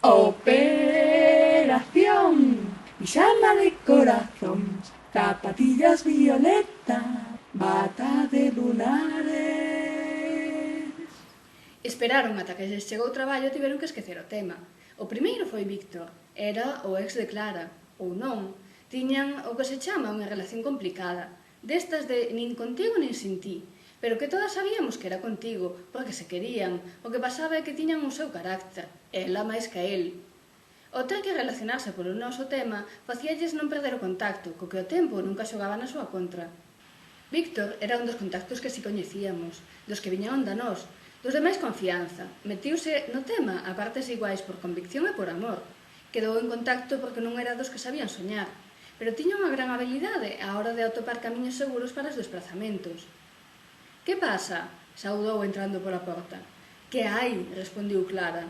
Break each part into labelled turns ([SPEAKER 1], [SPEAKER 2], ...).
[SPEAKER 1] Operación pijama de corazón, zapatillas violeta, bata de lunares.
[SPEAKER 2] Esperaron ata que lles chegou o traballo e tiveron que esquecer o tema. O primeiro foi Víctor, era o ex de Clara, ou non. Tiñan o que se chama unha relación complicada, destas de nin contigo nin sin ti, pero que todas sabíamos que era contigo, porque se querían. O que pasaba é que tiñan o seu carácter, ela máis que el. O ter que relacionarse polo noso tema facíalles non perder o contacto, co que o tempo nunca xogaba na súa contra. Víctor era un dos contactos que si coñecíamos, dos que viñaban da nós, dos de máis confianza. Metiuse no tema a partes iguais por convicción e por amor. Quedou en contacto porque non era dos que sabían soñar, pero tiña unha gran habilidade á hora de atopar camiños seguros para os desplazamentos. «Que pasa?», saudou entrando pola porta. «Que hai?», respondiu Clara.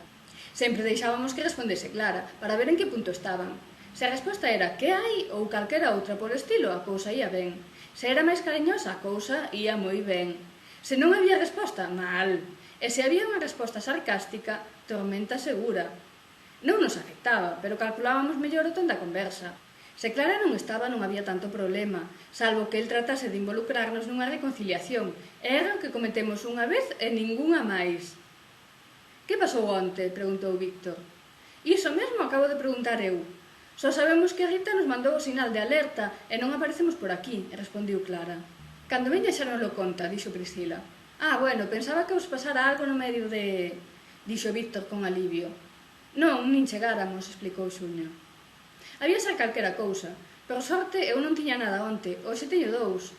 [SPEAKER 2] Sempre deixábamos que respondese Clara, para ver en que punto estaban. Se a resposta era «que hai?» ou calquera outra por estilo, a cousa ia ben. Se era máis cariñosa, a cousa ia moi ben. Se non había resposta, mal. E se había unha resposta sarcástica, tormenta segura. Non nos afectaba, pero calculábamos mellor o ton da conversa. Se Clara non estaba, non había tanto problema, salvo que el tratase de involucrarnos nunha reconciliación. Era o que cometemos unha vez e ningunha máis. «Que pasou onte?», preguntou Víctor. «Iso mesmo acabo de preguntar eu. Só sabemos que Rita nos mandou o sinal de alerta e non aparecemos por aquí», respondiu Clara. «Cando veña xa non lo conta», dixo Priscila. «Ah, bueno, pensaba que os pasara algo no medio de...», dixo Víctor con alivio. «Non, nin chegáramos», explicou Xuño. «Había ser calquera cousa. Por sorte, eu non tiña nada onte, hoxe teño dous.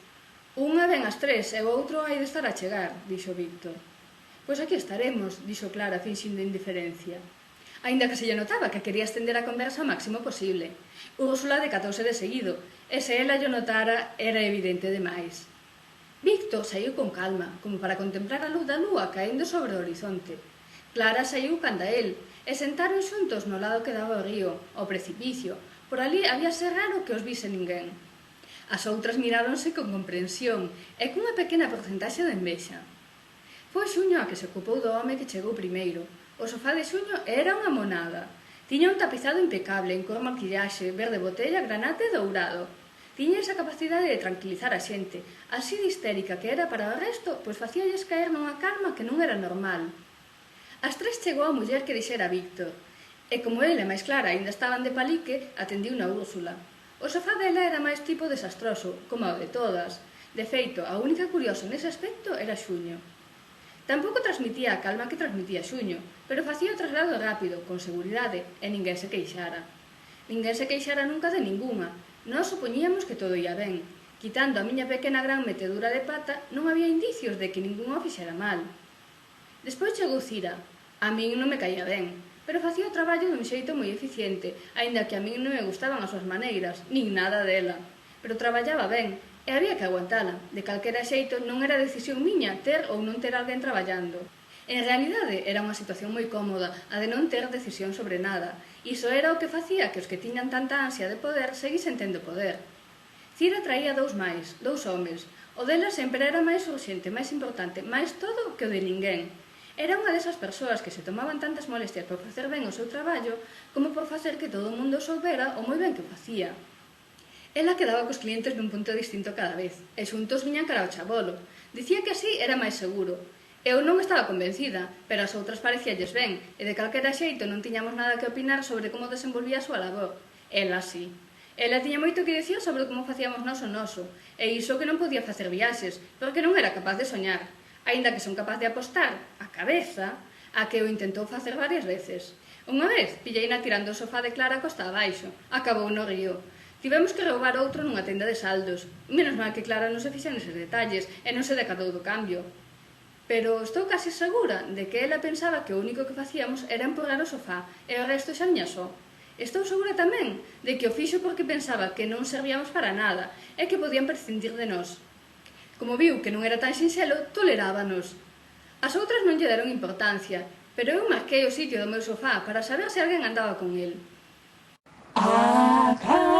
[SPEAKER 2] Unha ven ás 3 e o outro hai de estar a chegar», dixo Víctor. «Pois aquí estaremos», dixo Clara, finxindo indiferencia. Aínda que se lle notaba que quería estender a conversa o máximo posible. Úrsula decatouse de seguido, e se ela lle notara, era evidente demais. Víctor saiu con calma, como para contemplar a luz da lúa caendo sobre o horizonte. Clara saiu canda el, e sentaron xuntos no lado que daba ao río, ao precipicio. Por ali había ser raro que os vise ninguén. As outras miráronse con comprensión e cunha pequena porcentaxe de envexa. Foi Xuño a que se ocupou do home que chegou primeiro. O sofá de Xuño era unha monada. Tiña un tapizado impecable en cor maquillaxe, verde botella, granate e dourado. Tiña esa capacidade de tranquilizar a xente, así de histérica que era para o resto, pois facíalles caer nunha calma que non era normal. Ás 3 chegou a muller que dixera Víctor, e como ele e máis Clara aínda estaban de palique, atendiu na Úrsula. O sofá dela era máis tipo desastroso, como o de todas. De feito, a única curiosa nese aspecto era Xuño. Tampouco transmitía a calma que transmitía Xuño, pero facía o traslado rápido, con seguridade, e ninguén se queixara. Ninguén se queixara nunca de ningunha. Nós supoñíamos que todo ia ben. Quitando a miña pequena gran metedura de pata, non había indicios de que ningunha o fixera mal. Despois chegou Cira. A min non me caía ben, pero facía o traballo dun xeito moi eficiente, aínda que a min non me gustaban as súas maneiras, nin nada dela. Pero traballaba ben, e había que aguantala. De calquera xeito non era decisión miña ter ou non ter alguén traballando. En realidade, era unha situación moi cómoda, a de non ter decisión sobre nada. Iso era o que facía que os que tiñan tanta ansia de poder seguisen tendo poder. Cira traía dous homes. O dela sempre era máis urxente, máis importante, máis todo que o de ninguén. Era unha desas persoas que se tomaban tantas molestias por facer ben o seu traballo como por facer que todo o mundo soubera o moi ben que o facía. Ela quedaba cos clientes nun punto distinto cada vez, e xuntos viñan cara ao chabolo. Dicía que así era máis seguro. Eu non estaba convencida, pero as outras parecíalles ben, e de calquera xeito non tiñamos nada que opinar sobre como desenvolvía a súa labor. Ela sí. Ela tiña moito que dicir sobre como facíamos nós o noso, e iso que non podía facer viaxes, porque non era capaz de soñar. Aínda que son capaz de apostar a cabeza a que o intentou facer varias veces. Unha vez, pilleina tirando o sofá de Clara costa abaixo. Acabou no río. Tivemos que roubar outro nunha tenda de saldos. Menos mal que Clara non se fixa neses detalles e non se decatou do cambio. Pero estou casi segura de que ela pensaba que o único que facíamos era empurrar o sofá e o resto xa viña só. Estou segura tamén de que o fixo porque pensaba que non servíamos para nada e que podían prescindir de nós. Como viu que non era tan sinxelo, tolerábanos. As outras non lle deron importancia, pero eu marquei o sitio do meu sofá para saber se alguén andaba con el.
[SPEAKER 1] Acabouse.